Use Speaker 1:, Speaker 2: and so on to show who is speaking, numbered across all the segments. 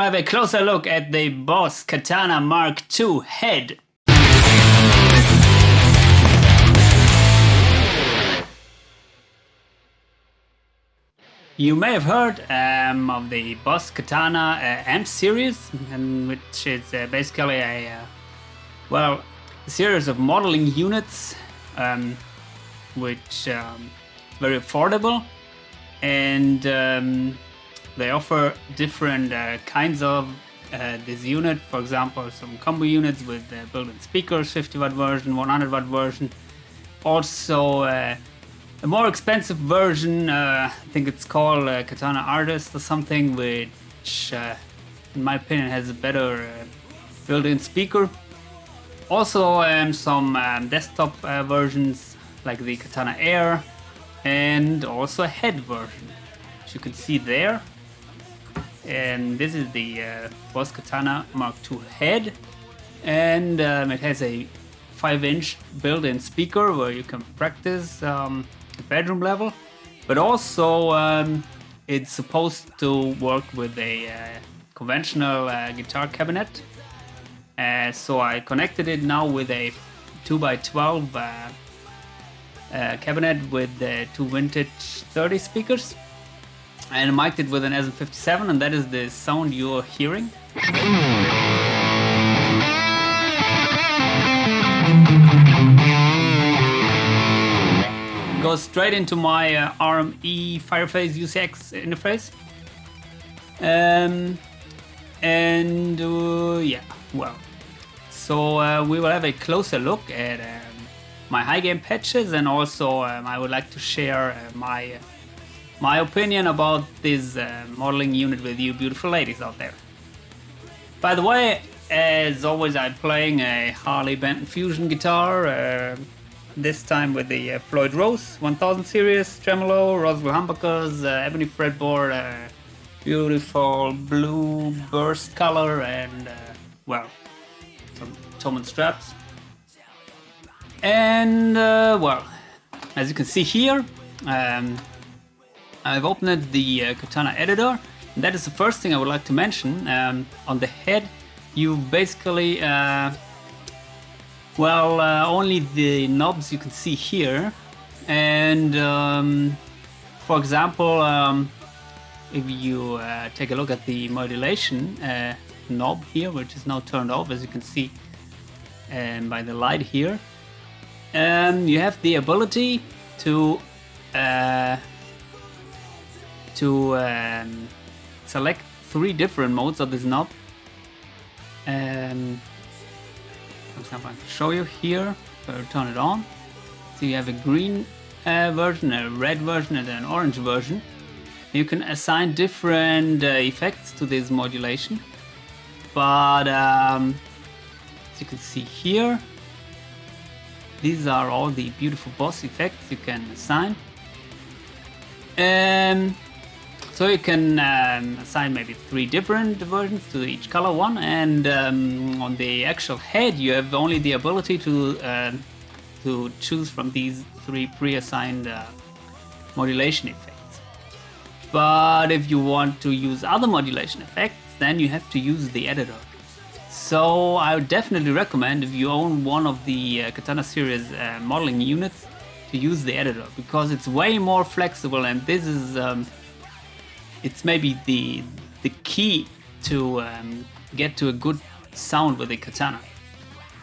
Speaker 1: have a closer look at the Boss Katana Mark II head. You may have heard of the Boss Katana amp series, which is basically a series of modeling units, which is very affordable, and they offer different kinds of this unit. For example, some combo units with built-in speakers, 50-watt version, 100-watt version. Also, a more expensive version, I think it's called Katana Artist or something, which, in my opinion, has a better built-in speaker. Also, some desktop versions like the Katana Air, and also a head version, which you can see there. And this is the Boss Katana Mark II head, and it has a 5-inch built-in speaker where you can practice at bedroom level, but also it's supposed to work with a conventional guitar cabinet. So I connected it now with a 2x12 cabinet with two vintage 30 speakers, and mic'd it with an SM57, and that is the sound you're hearing. Goes straight into my RME Fireface UCX interface. So we will have a closer look at my high-gain patches, and also I would like to share my opinion about this modeling unit with you beautiful ladies out there. By the way, as always, I'm playing a Harley Benton fusion guitar, this time with the Floyd Rose 1000 series tremolo, Roswell humbuckers, ebony fretboard, beautiful blue burst color, and some Toman straps. And as you can see here, I've opened the Katana editor, and that is the first thing I would like to mention. On the head, you basically only the knobs you can see here, and for example, if you take a look at the modulation knob here, which is now turned off, as you can see by the light here, you have the ability to select 3 different modes of this knob. For example, I can show you here. Turn it on. So you have a green version, a red version, and an orange version. You can assign different effects to this modulation. But as you can see here, these are all the beautiful Boss effects you can assign. So you can assign maybe 3 different versions to each color one, and on the actual head you have only the ability to choose from these 3 pre-assigned modulation effects. But if you want to use other modulation effects, then you have to use the editor. So I would definitely recommend, if you own one of the Katana series modeling units, to use the editor, because it's way more flexible, and this is it's maybe the key to get to a good sound with the Katana.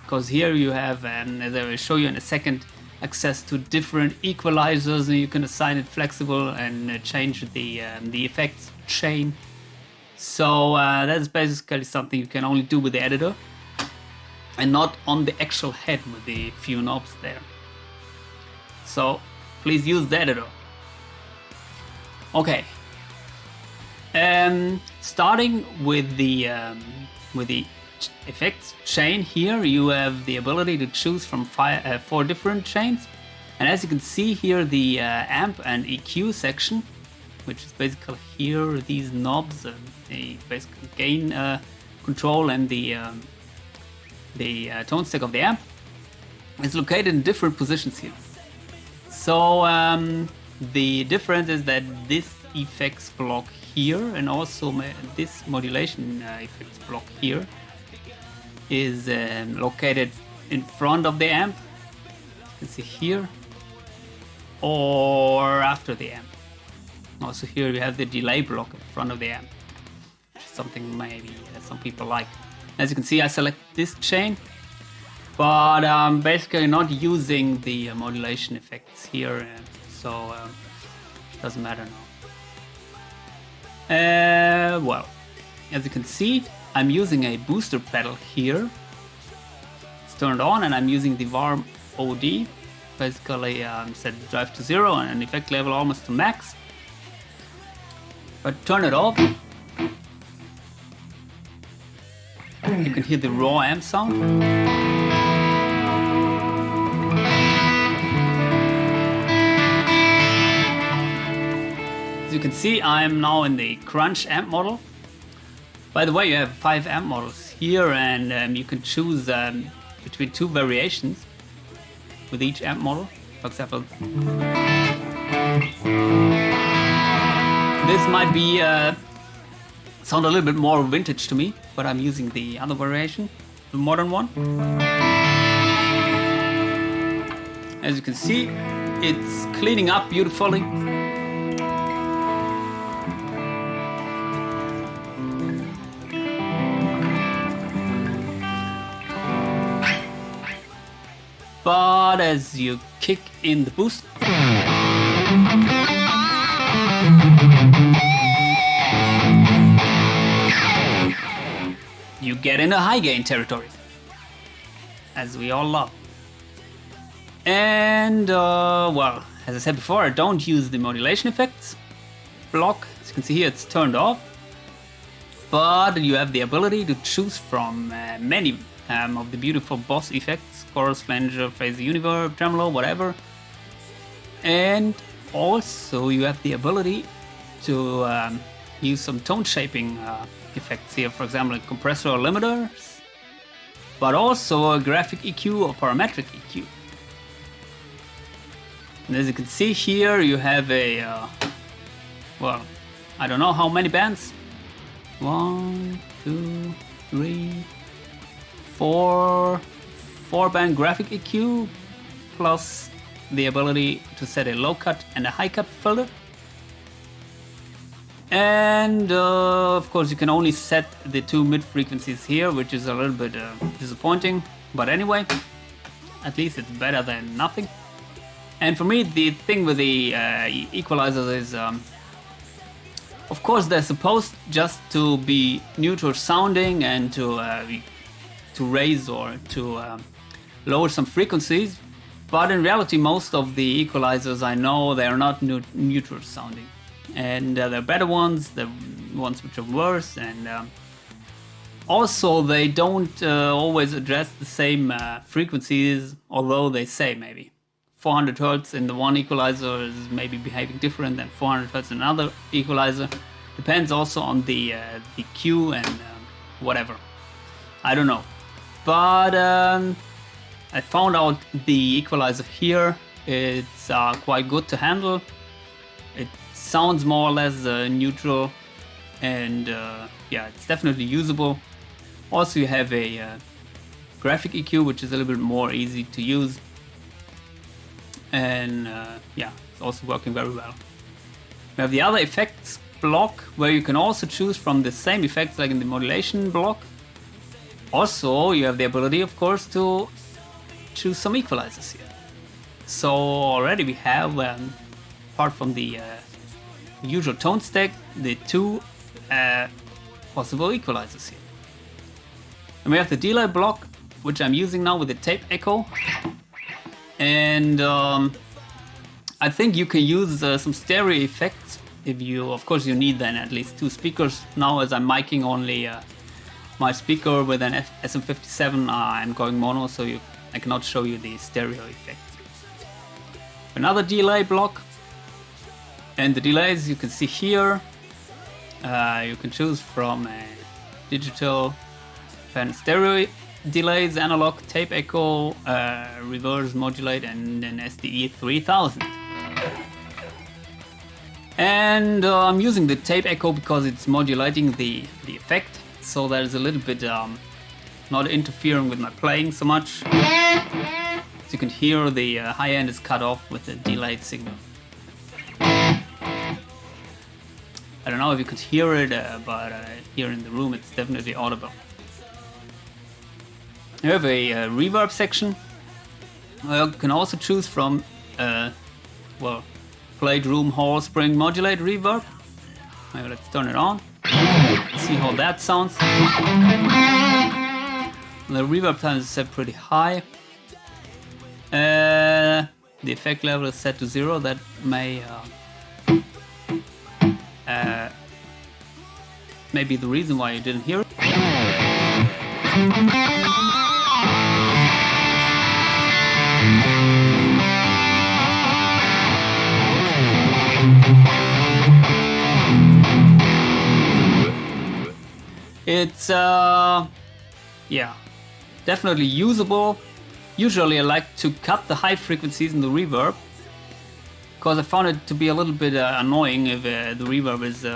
Speaker 1: Because here you have, as I will show you in a second, access to different equalizers, and you can assign it flexible and change the effects chain. So that's basically something you can only do with the editor, and not on the actual head with the few knobs there. So please use the editor. Okay. Starting with the effects chain here, you have the ability to choose from 4 different chains, and as you can see here, the amp and EQ section, which is basically here, these knobs, the basic gain control, and the tone stack of the amp, is located in different positions here. So the difference is that this effects block here, and also this modulation effects block here is located in front of the amp. You can see here, or after the amp. Also here you have the delay block in front of the amp, which is something maybe some people like. As you can see, I select this chain, but I'm basically not using the modulation effects here, so it doesn't matter now. Well, as you can see, I'm using a booster pedal here. It's turned on, and I'm using the VAR OD. Basically, set the drive to 0 and an effect level almost to max. But turn it off, you can hear the raw amp sound. As you can see, I'm now in the Crunch amp model. By the way, you have 5 amp models here, and you can choose between 2 variations with each amp model. For example, this might be sound a little bit more vintage to me, but I'm using the other variation, the modern one. As you can see, it's cleaning up beautifully. But as you kick in the boost, you get into high gain territory, as we all love. And well, as I said before, I don't use the modulation effects block. As you can see here, it's turned off, but you have the ability to choose from many of the beautiful Boss effects: chorus, flanger, phase, univerb, tremolo, whatever. And also you have the ability to use some tone shaping effects here, for example, compressor or limiters, but also a graphic EQ or parametric EQ. And as you can see here, you have a well, I don't know how many bands. 1, 2, 3, 4 band graphic EQ, plus the ability to set a low cut and a high cut filter. And of course you can only set the 2 mid frequencies here, which is a little bit disappointing, but anyway, at least it's better than nothing. And for me, the thing with the equalizers is of course they're supposed just to be neutral sounding and to raise or to lower some frequencies, but in reality most of the equalizers I know they are not neutral sounding, and there are better ones, the ones which are worse, and also they don't always address the same frequencies, although they say maybe 400 Hz in the one equalizer is maybe behaving different than 400 Hz in another equalizer. Depends also on the EQ and whatever, I don't know. But I found out the equalizer here, it's quite good to handle. It sounds more or less neutral, and yeah, it's definitely usable. Also you have a graphic EQ, which is a little bit more easy to use, and yeah, it's also working very well. We have the other effects block, where you can also choose from the same effects like in the modulation block. Also, you have the ability, of course, to choose some equalizers here. So already we have, apart from the usual tone stack, the 2 possible equalizers here. And we have the delay block, which I'm using now with the tape echo. And I think you can use some stereo effects if you, of course, you need then at least 2 speakers. Now, as I'm miking only my speaker with an SM57, I'm going mono, so I cannot show you the stereo effect. Another delay block, and the delays you can see here. You can choose from digital and stereo delays, analog, tape echo, reverse modulate, and then SDE 3000. And I'm using the tape echo because it's modulating the effect, so that is a little bit not interfering with my playing so much. As you can hear, the high end is cut off with a delayed signal. I don't know if you could hear it, but here in the room it's definitely audible. You have a reverb section. You can also choose from, well, plate, room, hall, spring, modulate, reverb. Maybe let's turn it on. See how that sounds. The reverb time is set pretty high. The effect level is set to 0. That may be the reason why you didn't hear it. It's yeah, definitely usable. Usually I like to cut the high frequencies in the reverb because I found it to be a little bit annoying if the reverb is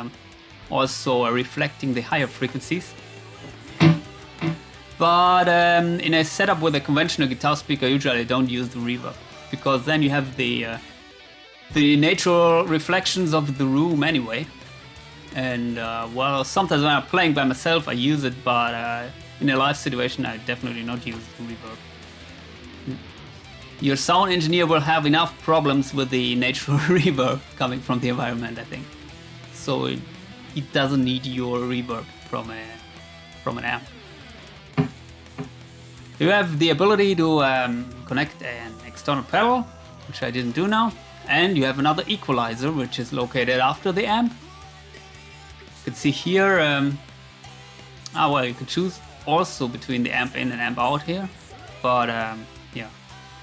Speaker 1: also reflecting the higher frequencies. But in a setup with a conventional guitar speaker, usually I don't use the reverb because then you have the natural reflections of the room anyway. And well, sometimes when I'm playing by myself I use it, but in a live situation I definitely not use the reverb. Your sound engineer will have enough problems with the natural reverb coming from the environment, I think. So it doesn't need your reverb from an amp. You have the ability to connect an external pedal, which I didn't do now, and you have another equalizer which is located after the amp. You can see here, well, you can choose also between the amp in and amp out here, but yeah,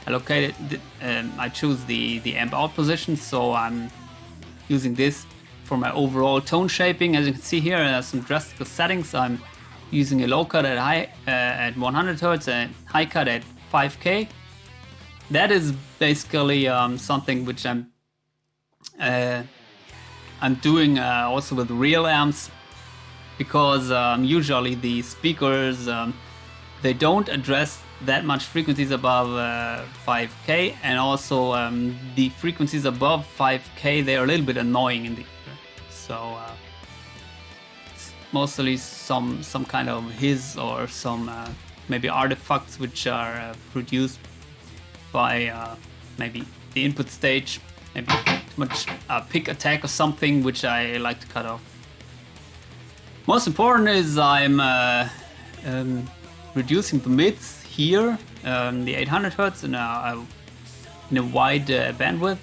Speaker 1: I choose the amp out position, so I'm using this for my overall tone shaping. As you can see here, there's some drastic settings. I'm using a low cut at 100 Hz and high cut at 5K. That is basically something which I'm doing also with real amps, because usually the speakers they don't address that much frequencies above 5K, and also the frequencies above 5K, they are a little bit annoying in the ear. So it's mostly some kind of hiss or some maybe artifacts which are produced by maybe the input stage, maybe too much pick attack or something, which I like to cut off. Most important is I'm reducing the mids here, the 800 Hz in a wide bandwidth.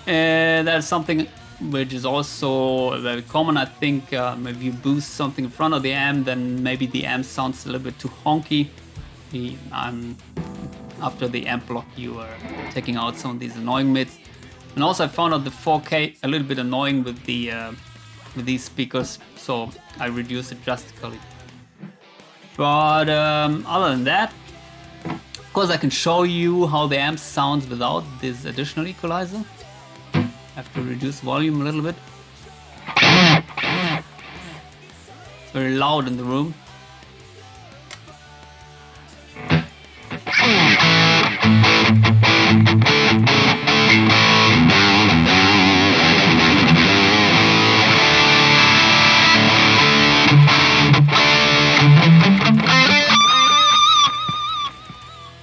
Speaker 1: That's something which is also very common. I think if you boost something in front of the amp, then maybe the amp sounds a little bit too honky. After the amp block, you are taking out some of these annoying mids. And also I found out the 4K a little bit annoying with these speakers, so I reduced it drastically. But other than that, of course I can show you how the amp sounds without this additional equalizer. I have to reduce volume a little bit. It's very loud in the room.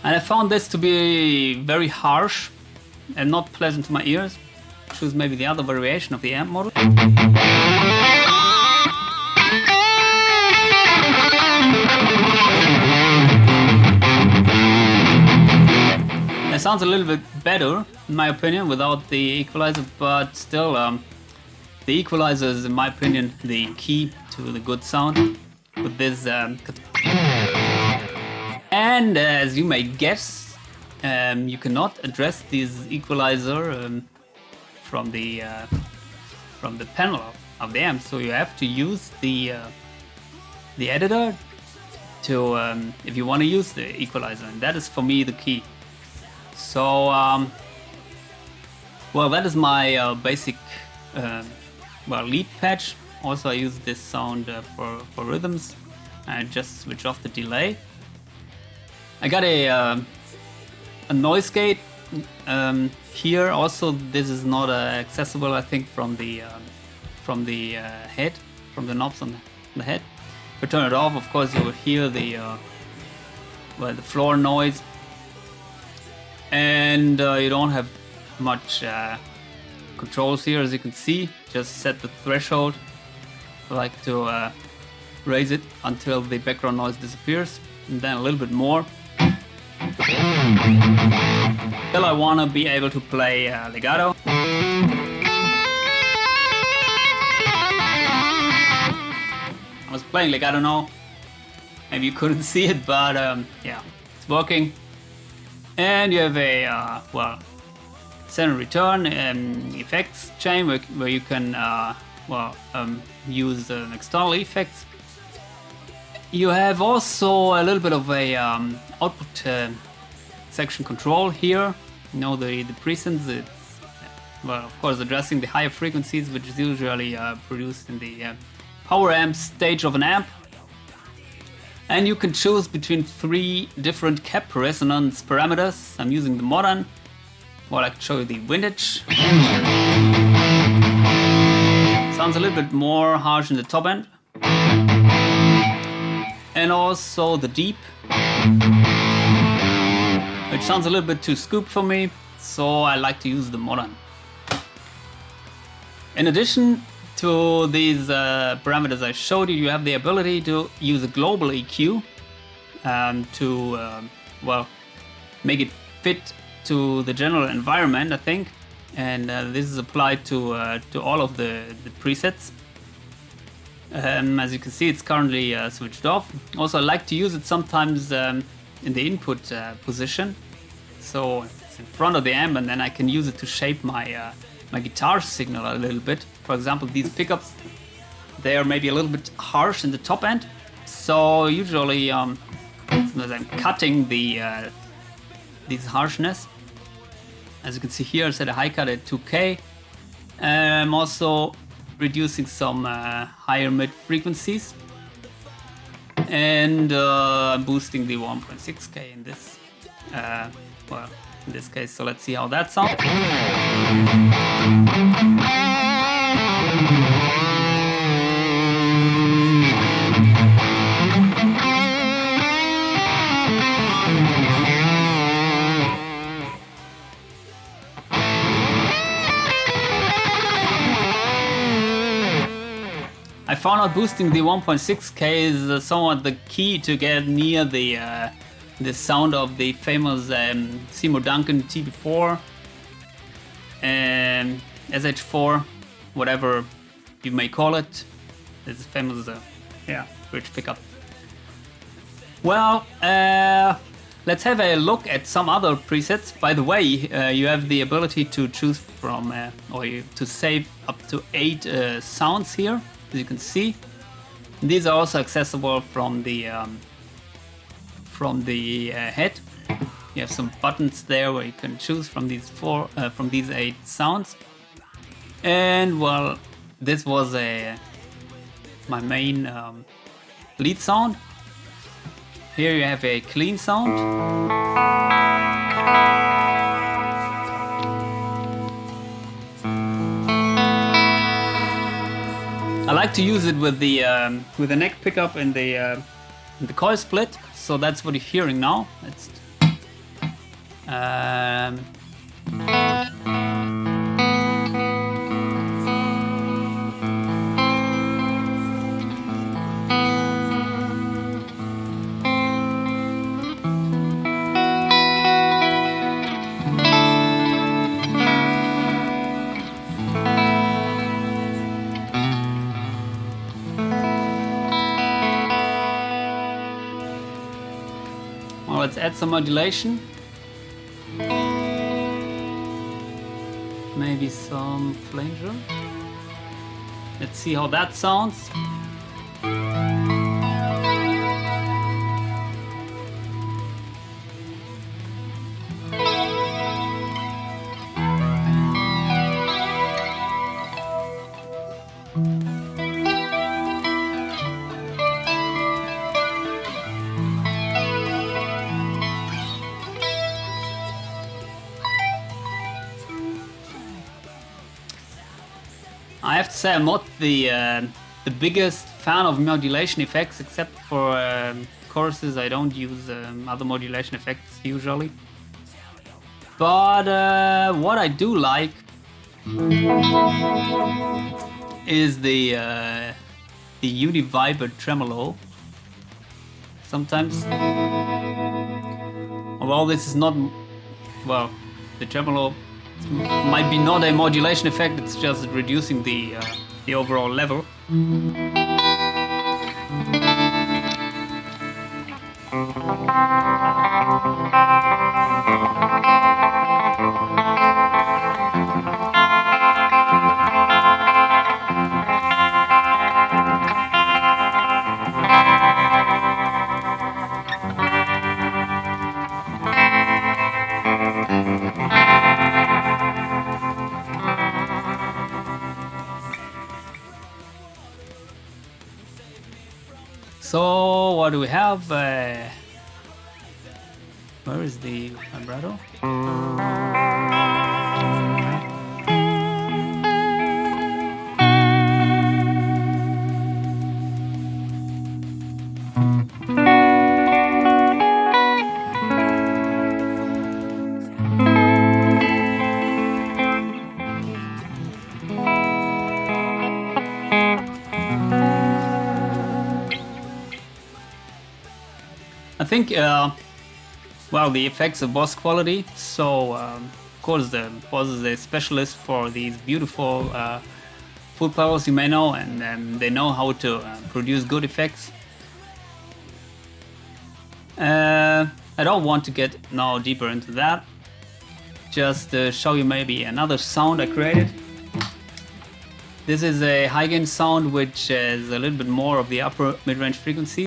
Speaker 1: And I found this to be very harsh and not pleasant to my ears. Choose maybe the other variation of the amp model. It sounds a little bit better, in my opinion, without the equalizer, but still, the equalizer is, in my opinion, the key to the good sound with this. And as you may guess, you cannot address this equalizer from the panel of the amp, so you have to use the editor to if you want to use the equalizer, and that is for me the key. So well, that is my basic well, lead patch. Also, I use this sound for rhythms. I just switch off the delay. I got a noise gate here. Also, this is not accessible, I think, from the head, from the knobs on the head. If I turn it off, of course, you will hear the floor noise, and you don't have much controls here, as you can see. Just set the threshold. I like to raise it until the background noise disappears, and then a little bit more. Still, I want to be able to play legato. I was playing legato now. Maybe you couldn't see it, but yeah, it's working. And you have a well, center return effects chain where you can use external effects. You have also a little bit of a output section control here. You know, the presets. It's, well, of course, addressing the higher frequencies, which is usually produced in the power amp stage of an amp. And you can choose between 3 different cap resonance parameters. I'm using the modern. Well, I can show you the vintage. Sounds a little bit more harsh in the top end. And also the deep, which sounds a little bit too scooped for me, so I like to use the modern. In addition to these parameters I showed you, you have the ability to use a global EQ to well, make it fit to the general environment, I think, and this is applied to all of the presets. As you can see, it's currently switched off. Also, I like to use it sometimes in the input position, so it's in front of the amp, and then I can use it to shape my my guitar signal a little bit. For example, these pickups, they are maybe a little bit harsh in the top end, so usually sometimes I'm cutting the this harshness. As you can see here, I set a high cut at 2K. I'm also reducing some higher mid frequencies, and boosting the 1.6K in this well, in this case. So let's see how that sounds. I found out boosting the 1.6K is somewhat the key to get near the sound of the famous Seymour Duncan TB4 and SH4, whatever you may call it. It's a famous, bridge pickup. Well, let's have a look at some other presets. By the way, you have the ability to choose from, to save up to 8 sounds here. As you can see, these are also accessible from the head. You have some buttons there where you can choose from these 8 sounds. And well, this was my main lead sound. Here you have a clean sound. I like to use it with the neck pickup and the coil split, so that's what you're hearing now. It's let's add some modulation. Maybe some flanger. Let's see how that sounds. I have to say I'm not the biggest fan of modulation effects, except for choruses. I don't use other modulation effects usually. But what I do like is the Univiber tremolo. Sometimes, although this is not, well, the tremolo might be not a modulation effect, it's just reducing the overall level. So what do we have? Where is the vibrato? I think, well, the effects are Boss quality, so of course the Boss is a specialist for these beautiful full pedals, you may know, and they know how to produce good effects. I don't want to get now deeper into that, just show you maybe another sound I created. This is a high gain sound which is a little bit more of the upper mid-range frequency.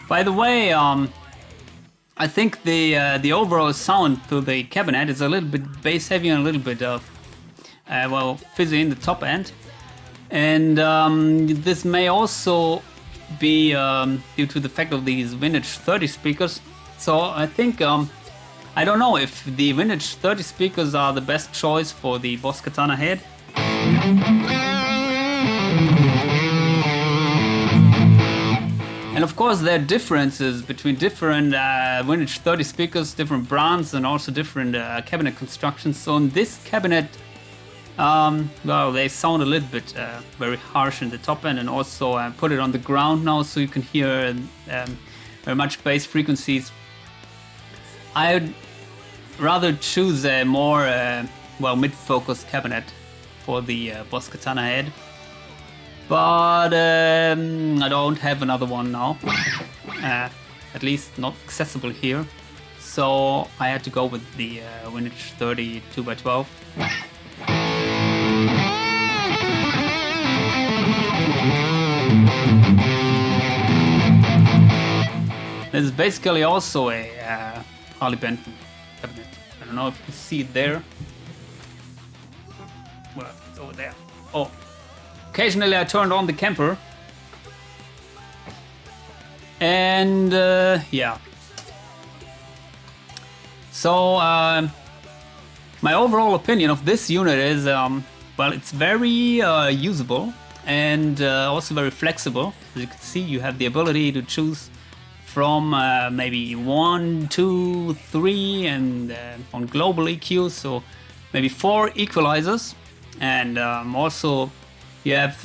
Speaker 1: By the way, I think the overall sound to the cabinet is a little bit bass heavy and a little bit of well, fizzy in the top end, and this may also be due to the fact of these vintage 30 speakers. So I think I don't know if the vintage 30 speakers are the best choice for the Boss Katana head. And of course there are differences between different vintage 30 speakers, different brands, and also different cabinet constructions. So in this cabinet, well, they sound a little bit very harsh in the top end, and also put it on the ground now so you can hear very much bass frequencies. I'd rather choose a more well, mid-focused cabinet for the Boss Katana head. But I don't have another one now, at least not accessible here, so I had to go with the vintage 30 2x12. This is basically also a Harley Benton cabinet. I don't know if you can see it there. Well, it's over there. Oh. Occasionally I turned on the camper, and yeah. So my overall opinion of this unit is, well, it's very usable and also very flexible. As you can see, you have the ability to choose from maybe 1, 2, 3, and on global EQs, so maybe 4 equalizers, and also you have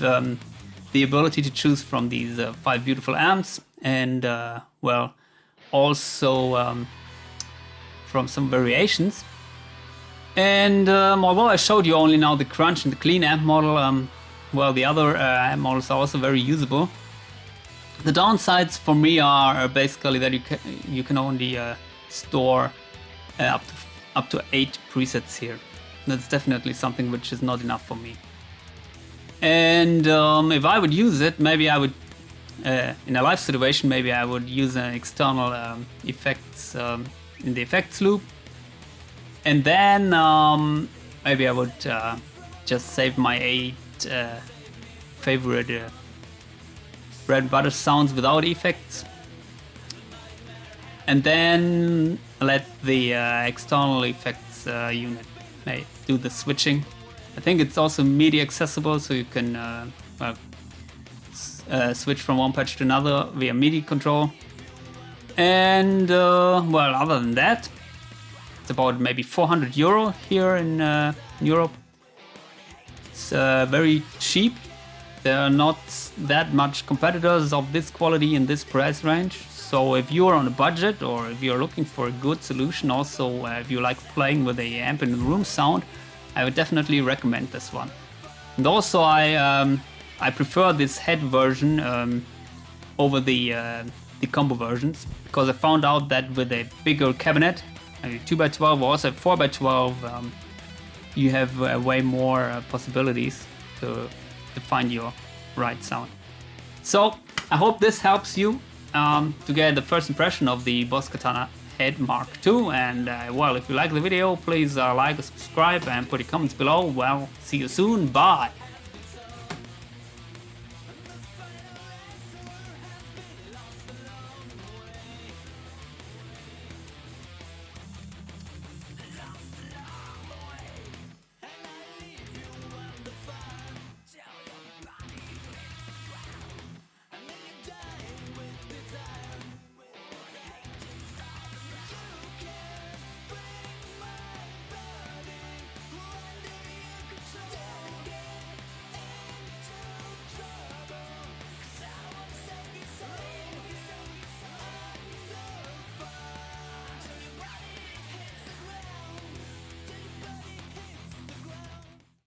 Speaker 1: the ability to choose from these 5 beautiful amps, and well, also from some variations. And although I showed you only now the crunch and the clean amp model, well, the other amp models are also very usable. The downsides for me are basically that you can only store up to 8 presets here. That's definitely something which is not enough for me. And if I would use it, maybe I would in a live situation, maybe I would use an external effects in the effects loop, and then maybe I would just save my 8 favorite bread and butter sounds without effects, and then let the external effects unit do the switching. I think it's also MIDI accessible, so you can switch from one patch to another via MIDI control. And well, other than that, it's about maybe €400 here in Europe. It's very cheap. There are not that much competitors of this quality in this price range. So if you're on a budget, or if you're looking for a good solution, also if you like playing with a amp in the room sound, I would definitely recommend this one. And also I prefer this head version over the combo versions, because I found out that with a bigger cabinet, maybe 2x12 or also 4x12, you have way more possibilities to find your right sound. So I hope this helps you to get the first impression of the Boss Katana Head Mark II. And well, if you like the video, please like or subscribe and put your comments below. Well, see you soon. Bye.